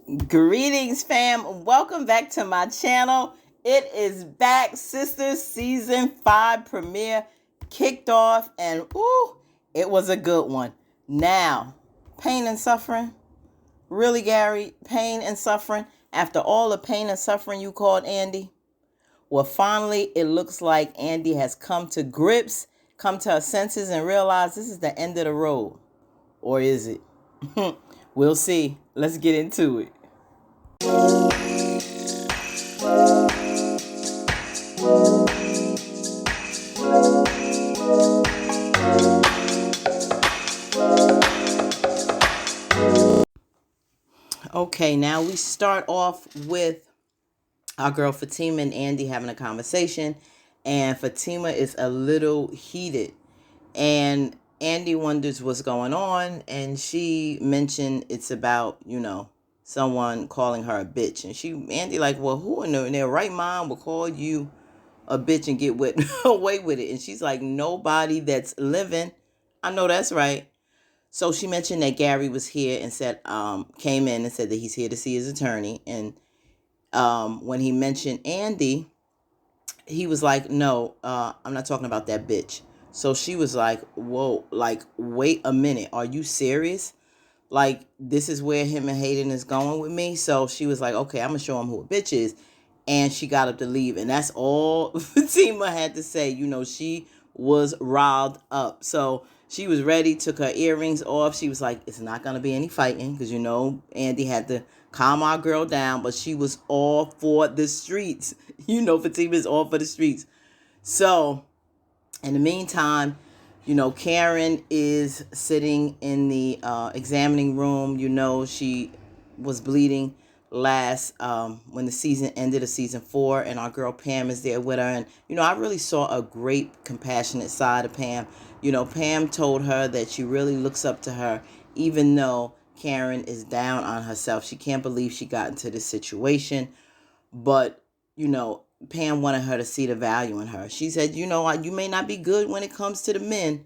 Greetings, fam. Welcome back to my channel. It is back. Sistas Season 5 premiere kicked off, and it was a good one. Now, pain and suffering? Really, Gary? Pain and suffering? After all the pain and suffering you called Andi? Well, finally, it looks like Andi has come to grips, come to her senses, and realized this is the end of the road. Or is it? We'll see. Let's get into it. Okay, now we start off with our girl Fatima and Andi having a conversation, and Fatima is a little heated, and Andi wonders what's going on, and she mentioned it's about, someone calling her a bitch, and Andi like, well, who in their right mind would call you a bitch and get away with it? And she's like, nobody that's living. I know that's right. So she mentioned that Gary was here and said, came in and said that he's here to see his attorney. And when he mentioned Andi, he was like, no, I'm not talking about that bitch. So she was like, whoa, like, wait a minute. Are you serious? Like, this is where him and Hayden is going with me. So she was like, okay, I'm going to show him who a bitch is. And she got up to leave. And that's all Fatima had to say. She was riled up. So she was ready, took her earrings off. She was like, it's not going to be any fighting. Because, Andi had to calm our girl down. But she was all for the streets. Fatima is all for the streets. So, in the meantime, Karen is sitting in the examining room. She was bleeding last when the season ended of season 4, and our girl Pam is there with her. And I really saw a great compassionate side of Pam. Pam told her that she really looks up to her, even though Karen is down on herself. She can't believe she got into this situation, but Pam wanted her to see the value in her. She said, you may not be good when it comes to the men,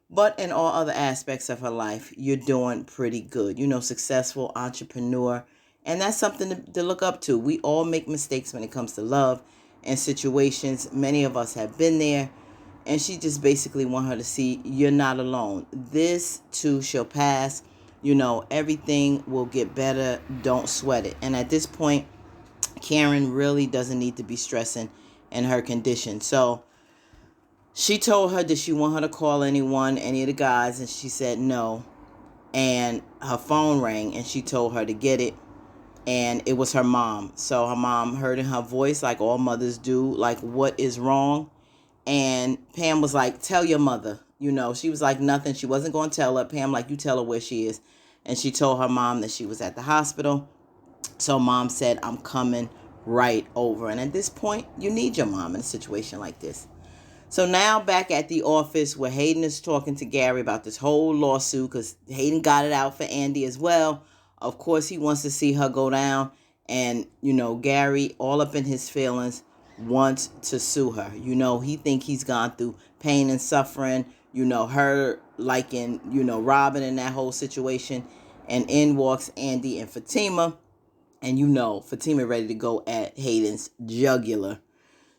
but in all other aspects of her life, you're doing pretty good. Successful entrepreneur. And that's something to look up to. We all make mistakes when it comes to love and situations. Many of us have been there. And she just basically want her to see you're not alone. This too shall pass. Everything will get better. Don't sweat it. And at this point, Karen really doesn't need to be stressing in her condition. So she told her that she want her to call any of the guys, and she said no. And her phone rang, and she told her to get it, and it was her mom. So her mom heard in her voice, like all mothers do, like, what is wrong? And Pam was like, tell your mother. She was like, nothing. She wasn't going to tell her. Pam, like, you tell her where she is. And she told her mom that she was at the hospital. So mom said, I'm coming right over. And at this point, you need your mom in a situation like this. So now back at the office where Hayden is talking to Gary about this whole lawsuit, because Hayden got it out for Andi as well. Of course, he wants to see her go down. And, Gary, all up in his feelings, wants to sue her. He think he's gone through pain and suffering, her liking, Robin in that whole situation. And in walks Andi and Fatima. And Fatima ready to go at Hayden's jugular.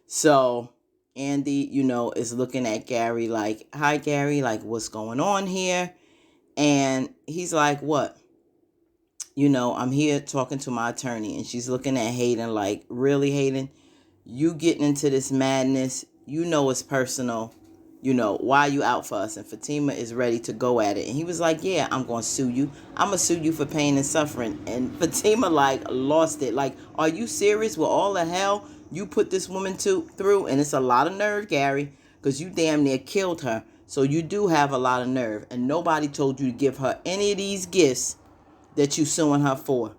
So Andi, is looking at Gary like, hi, Gary, like, what's going on here? And he's like, what? I'm here talking to my attorney. And she's looking at Hayden like, really, Hayden? You getting into this madness? It's personal. Why are you out for us? And Fatima is ready to go at it. And he was like, yeah, I'm going to sue you. I'm going to sue you for pain and suffering. And Fatima, like, lost it. Like, are you serious with all the hell you put this woman through? And it's a lot of nerve, Gary, because you damn near killed her. So you do have a lot of nerve. And nobody told you to give her any of these gifts that you suing her for.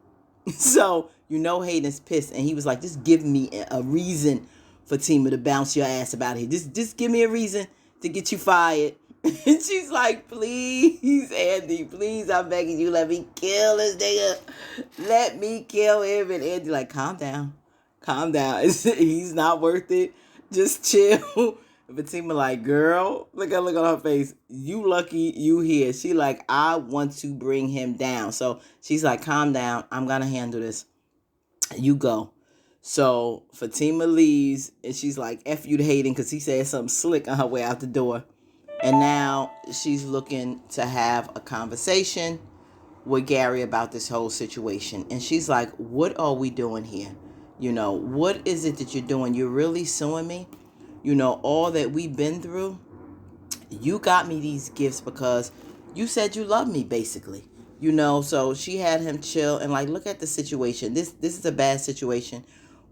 So, Hayden's pissed. And he was like, just give me a reason, Fatima, to bounce your ass about here. Just give me a reason to get you fired. And she's like, please, Andi, please, I'm begging you, let me kill this nigga. Let me kill him. And Andi like, calm down. He's not worth it. Just chill. Fatima like, girl, look at her face. You lucky you here. She like, I want to bring him down. So she's like, calm down. I'm gonna handle this. You go. So Fatima leaves and she's like, F you to Hayden, because he said something slick on her way out the door. And now she's looking to have a conversation with Gary about this whole situation. And she's like, what are we doing here? What is it that you're doing? You're really suing me? All that we've been through. You got me these gifts because you said you love me, basically. So she had him chill and like, look at the situation. This is a bad situation.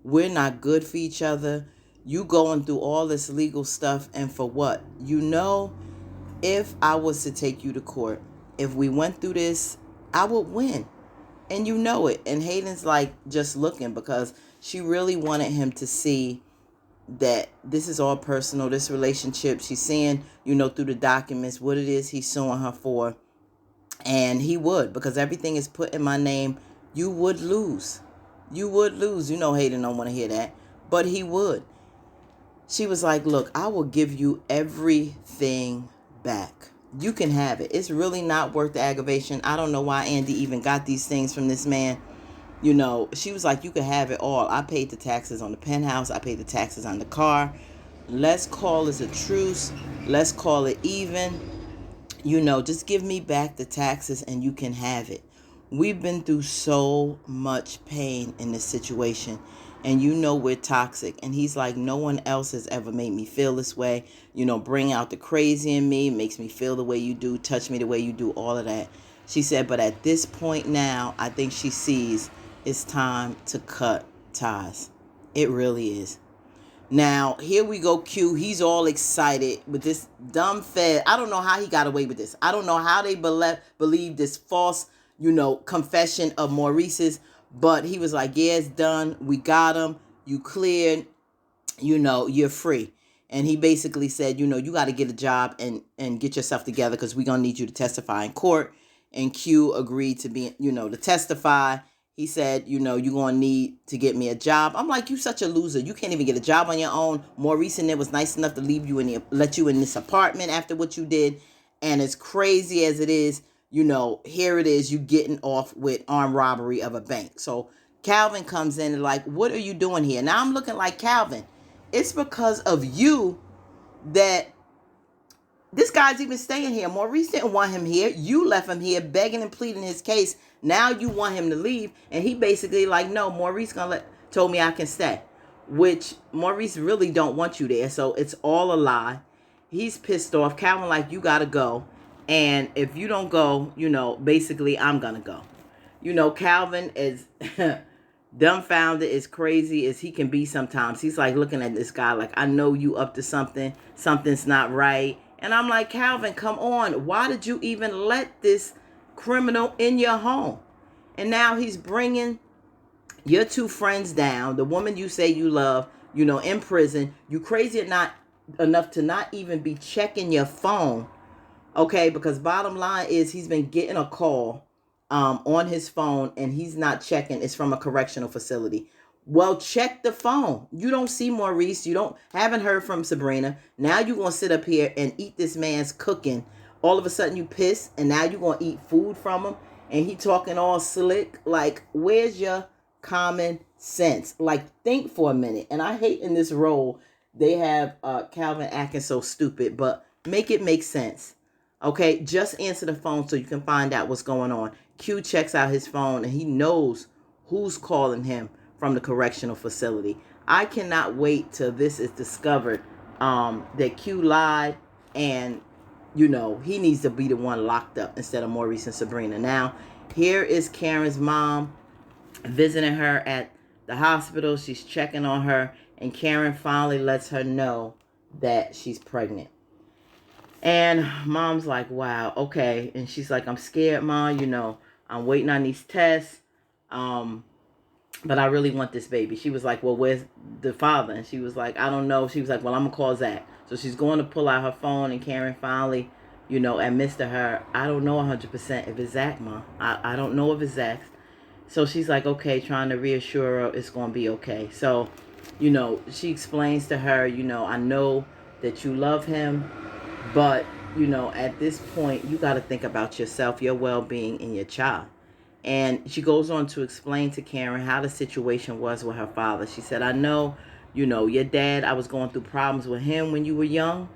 We're not good for each other. You going through all this legal stuff, and for what? If I was to take you to court, if we went through this, I would win. And you know it. And Hayden's like just looking because she really wanted him to see that this is all personal, this relationship. She's seeing, through the documents, what it is he's suing her for. And he would, because everything is put in my name. You would lose. You would lose. Hayden don't want to hear that. But he would. She was like, look, I will give you everything back. You can have it. It's really not worth the aggravation. I don't know why Andi even got these things from this man. She was like, you can have it all. I paid the taxes on the penthouse. I paid the taxes on the car. Let's call this a truce. Let's call it even. Just give me back the taxes and you can have it. We've been through so much pain in this situation. And we're toxic. And he's like, no one else has ever made me feel this way. Bring out the crazy in me. Makes me feel the way you do. Touch me the way you do. All of that. She said, but at this point now, I think she sees it's time to cut ties. It really is. Now, here we go, Q. He's all excited with this dumb fed. I don't know how he got away with this. I don't know how they believe this false, confession of Maurice's. But he was like, yeah, it's done. We got him. You cleared. You're free. And he basically said, you got to get a job and get yourself together because we're going to need you to testify in court. And Q agreed to be, to testify. He said, you're going to need to get me a job. I'm like, you such a loser. You can't even get a job on your own. Maurice and it was nice enough to let you in this apartment after what you did. And as crazy as it is, here it is, you getting off with armed robbery of a bank. So Calvin comes in and like, what are you doing here? Now I'm looking like, Calvin, it's because of you that this guy's even staying here. Maurice didn't want him here. You left him here begging and pleading his case. Now you want him to leave. And he basically like, no, Maurice told me I can stay. Which Maurice really don't want you there. So it's all a lie. He's pissed off. Calvin like, you got to go. And if you don't go, basically I'm going to go. Calvin is dumbfounded, as crazy as he can be sometimes. He's like looking at this guy like, I know you up to something. Something's not right. And I'm like, Calvin, come on. Why did you even let this criminal in your home? And now he's bringing your two friends down. The woman you say you love, in prison. You crazy enough to not even be checking your phone. Okay, because bottom line is he's been getting a call on his phone and he's not checking. It's from a correctional facility. Well, check the phone. You don't see Maurice. Haven't heard from Sabrina. Now you're going to sit up here and eat this man's cooking. All of a sudden you piss and now you're going to eat food from him. And he talking all slick. Like, where's your common sense? Like, think for a minute. And I hate in this role, they have Calvin acting so stupid. But make it make sense. Okay, just answer the phone so you can find out what's going on. Q checks out his phone and he knows who's calling him from the correctional facility. I cannot wait till this is discovered that Q lied and, he needs to be the one locked up instead of Maurice and Sabrina. Now, here is Karen's mom visiting her at the hospital. She's checking on her and Karen finally lets her know that she's pregnant. And mom's like, wow, okay. And she's like, I'm scared, Mom. I'm waiting on these tests. But I really want this baby. She was like, well, where's the father? And she was like, I don't know. She was like, well, I'm going to call Zach. So she's going to pull out her phone. And Karen finally, admits to her, I don't know 100% if it's Zach, Mom. I don't know if it's Zach. So she's like, okay, trying to reassure her it's going to be okay. So, she explains to her, I know that you love him, but at this point, you got to think about yourself, your well-being, and your child. And she goes on to explain to Karen how the situation was with her father. She said, I know, your dad, I was going through problems with him when you were young.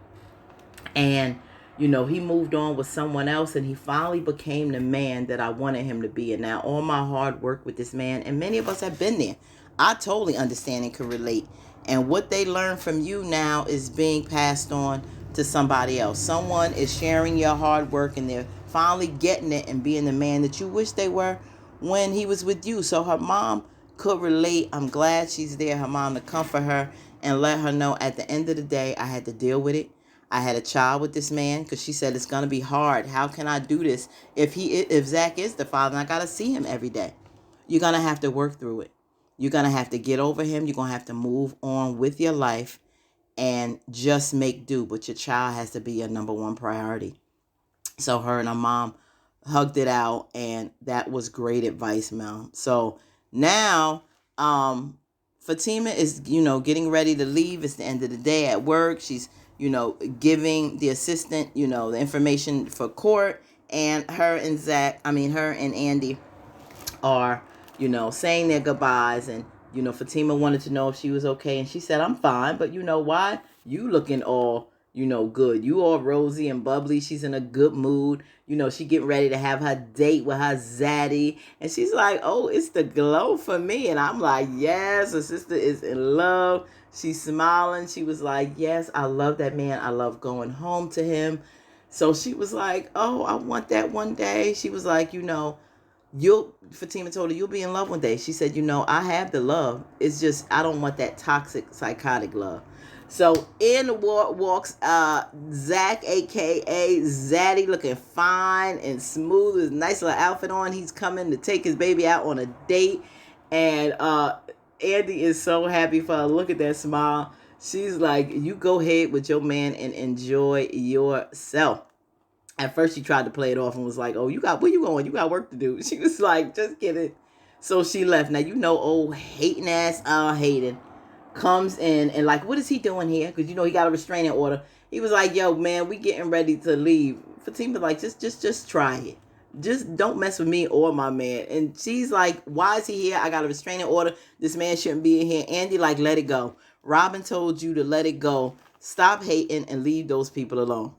And, he moved on with someone else, and he finally became the man that I wanted him to be. And now all my hard work with this man, and many of us have been there. I totally understand and can relate. And what they learn from you now is being passed on to somebody else. Someone is sharing your hard work, and they're finally getting it and being the man that you wish they were when he was with you. So her mom could relate. I'm glad she's there, her mom, to comfort her and let her know at the end of the day, I had to deal with it. I had a child with this man, because she said it's going to be hard. How can I do this if Zach is the father and I got to see him every day? You're going to have to work through it. You're going to have to get over him. You're going to have to move on with your life and just make do. But your child has to be your number one priority. So her and her mom hugged it out, and that was great advice, Mel. So now Fatima is, getting ready to leave. It's the end of the day at work. She's, giving the assistant, the information for court. And her and Andi are, saying their goodbyes. And, Fatima wanted to know if she was okay. And she said, I'm fine. But you know why? You looking all, good. You all rosy and bubbly. She's in a good mood. She getting ready to have her date with her zaddy. And she's like, oh, it's the glow for me. And I'm like, yes, her sister is in love. She's smiling. She was like, yes, I love that man. I love going home to him. So she was like, oh, I want that one day. She was like, Fatima told her, you'll be in love one day. She said, I have the love. It's just, I don't want that toxic, psychotic love. So in walks Zach, a.k.a. Zaddy, looking fine and smooth with a nice little outfit on. He's coming to take his baby out on a date. And Andi is so happy for her. Look at that smile. She's like, you go ahead with your man and enjoy yourself. At first, she tried to play it off and was like, oh, where you going? You got work to do. She was like, just kidding. So she left. Now, old hating ass Hayden comes in and like, what is he doing here? Because, he got a restraining order. He was like, yo, man, we getting ready to leave. Fatima like, just try it. Just don't mess with me or my man. And she's like, why is he here? I got a restraining order. This man shouldn't be in here. Andi like, let it go. Robin told you to let it go. Stop hating and leave those people alone.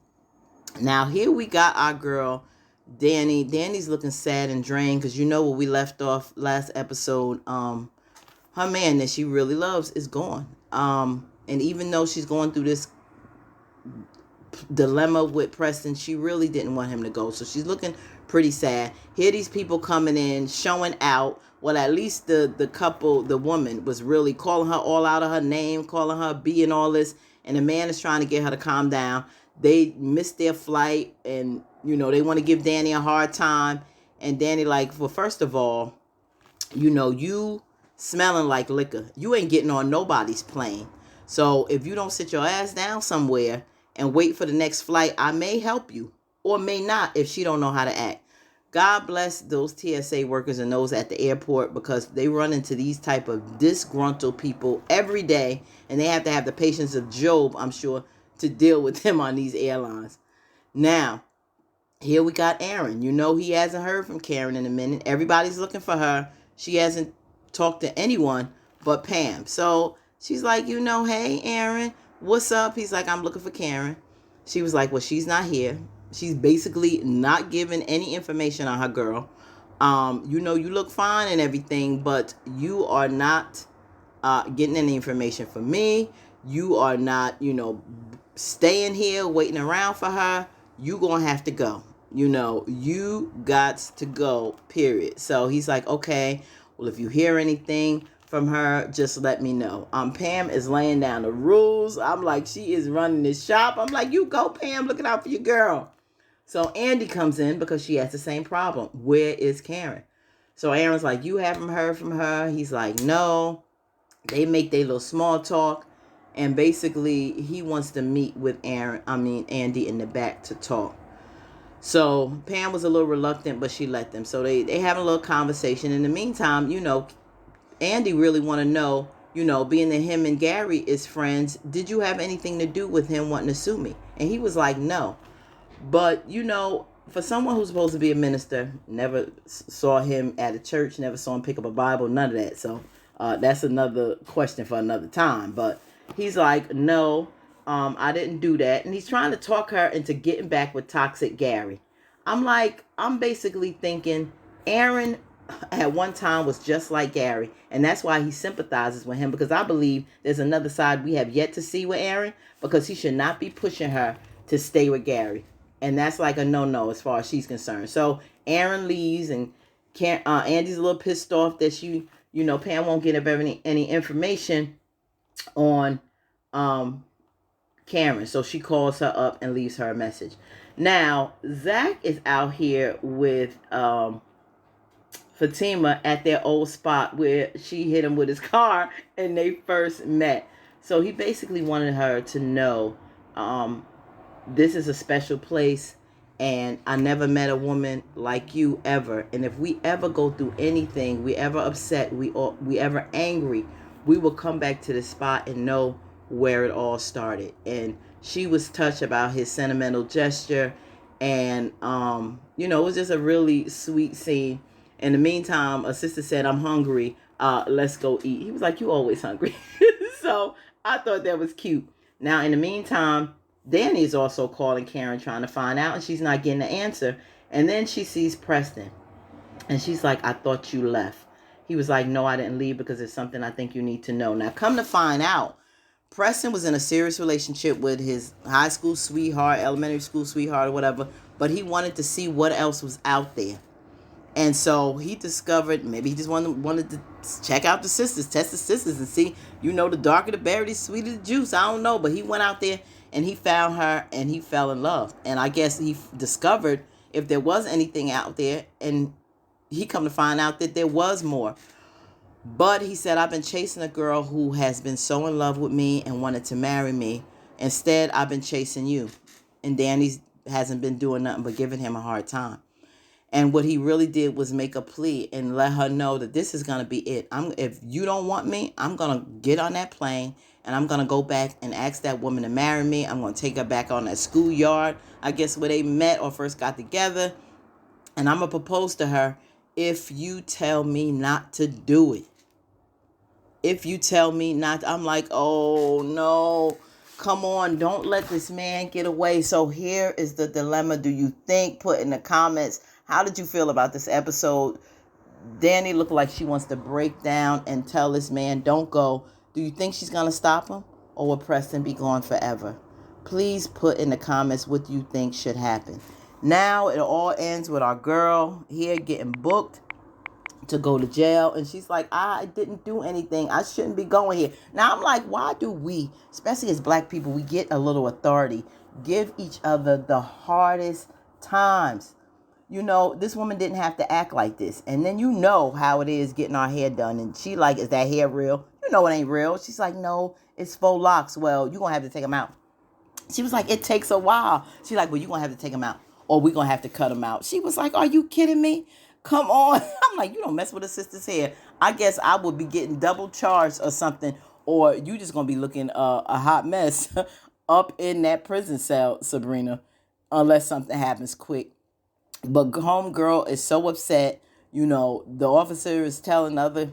Now, here we got our girl, Dani. Dani's looking sad and drained because where we left off last episode, her man that she really loves is gone. And even though she's going through this dilemma with Preston, she really didn't want him to go. So she's looking pretty sad. Here these people coming in, showing out. Well, at least the couple, the woman, was really calling her all out of her name, calling her B and all this. And the man is trying to get her to calm down. They missed their flight, and, they want to give Dani a hard time. And Dani like, well, first of all, you smelling like liquor. You ain't getting on nobody's plane. So if you don't sit your ass down somewhere and wait for the next flight, I may help you or may not if she don't know how to act. God bless those TSA workers and those at the airport, because they run into these type of disgruntled people every day, and they have to have the patience of Job, I'm sure, to deal with them on these airlines. Now, here we got Aaron. He hasn't heard from Karen in a minute. Everybody's looking for her. She hasn't talked to anyone but Pam. So she's like, hey, Aaron, what's up? He's like, I'm looking for Karen. She was like, well, she's not here. She's basically not giving any information on her girl. You look fine and everything, but you are not getting any information from me. You are not, staying here waiting around for her. You gonna have to go. You got to go, period. So he's like, okay, well, if you hear anything from her, just let me know. Pam is laying down the rules. I'm like, she is running this shop. I'm like, you go, Pam, looking out for your girl. So Andi comes in because she has the same problem. Where is Karen? So Aaron's like, you haven't heard from her? He's like, no. They make their little small talk. And basically, he wants to meet with Andi in the back to talk. So Pam was a little reluctant, but she let them. So they have a little conversation. In the meantime, Andi really want to know being that him and Gary is friends, did you have anything to do with him wanting to sue me? And he was like, no. But, for someone who's supposed to be a minister, never saw him at a church, never saw him pick up a Bible, none of that. So that's another question for another time. But he's like, no, I didn't do that. And he's trying to talk her into getting back with toxic Gary. I'm basically thinking Aaron at one time was just like Gary. And that's why he sympathizes with him, because I believe there's another side we have yet to see with Aaron, because he should not be pushing her to stay with Gary. And that's like a no-no as far as she's concerned. So Aaron leaves, and Andy's a little pissed off that Pam won't get any information on Karen. So she calls her up and leaves her a message. Now, Zach is out here with Fatima at their old spot where she hit him with his car and they first met. So he basically wanted her to know this is a special place, and I never met a woman like you ever. And if we ever go through anything, we ever upset, we ever angry, we will come back to the spot and know where it all started. And she was touched about his sentimental gesture, and it was just a really sweet scene. In the meantime, a sister said, I'm hungry, let's go eat. He was like, you always hungry. So I thought that was cute. Now, in the meantime, Dani is also calling Karen trying to find out, and she's not getting the answer. And then she sees Preston, and she's like, I thought you left. He was like, no, I didn't leave because there's something I think you need to know. Now, come to find out, Preston was in a serious relationship with his high school sweetheart, elementary school sweetheart, or whatever, but he wanted to see what else was out there. And so he discovered, maybe he just wanted to check out the sisters, test the sisters, and see, the darker the berry, the sweeter the juice. I don't know, but he went out there and he found her and he fell in love. And I guess he discovered if there was anything out there, and he come to find out that there was more. But he said, I've been chasing a girl who has been so in love with me and wanted to marry me. Instead, I've been chasing you. And Dani hasn't been doing nothing but giving him a hard time. And what he really did was make a plea and let her know that this is going to be it. If you don't want me, I'm going to get on that plane and I'm going to go back and ask that woman to marry me. I'm going to take her back on that schoolyard, I guess, where they met or first got together. And I'm going to propose to her if you tell me not to do it. If you tell me not to, I'm like, oh, no. Come on, don't let this man get away. So here is the dilemma. Do you think? Put in the comments. How did you feel about this episode? Dani looked like she wants to break down and tell this man, don't go. Do you think she's going to stop him? Or will Preston be gone forever? Please put in the comments what you think should happen. Now it all ends with our girl here getting booked to go to jail. And she's like, I didn't do anything. I shouldn't be going here. Now I'm like, why do we, especially as black people, we get a little authority, give each other the hardest times? This woman didn't have to act like this. And then how it is getting our hair done. And she like, is that hair real? It ain't real. She's like, no, it's faux locks. Well, you're going to have to take them out. She was like, it takes a while. She's like, well, you're going to have to take them out. Or we're going to have to cut them out. She was like, are you kidding me? Come on. I'm like, you don't mess with a sister's hair. I guess I would be getting double charged or something. Or you just going to be looking a hot mess up in that prison cell, Sabrina. Unless something happens quick. But homegirl is so upset. The officer is telling the other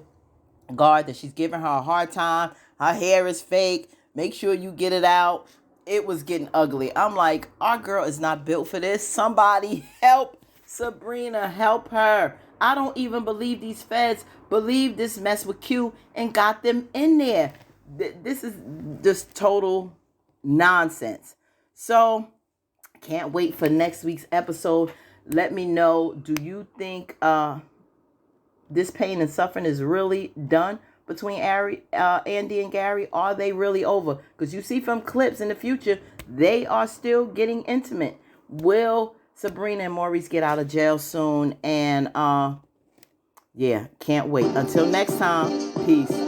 guard that she's giving her a hard time. Her hair is fake. Make sure you get it out. It was getting ugly. I'm like, our girl is not built for this. Somebody help Sabrina. Help her. I don't even believe these feds believe this mess with Q and got them in there. This is just total nonsense. So, can't wait for next week's episode. Let me know, do you think this pain and suffering is really done between Andi and Gary? Are they really over? Because you see from clips in the future, they are still getting intimate. Will Sabrina and Maurice get out of jail soon? And can't wait. Until next time, peace.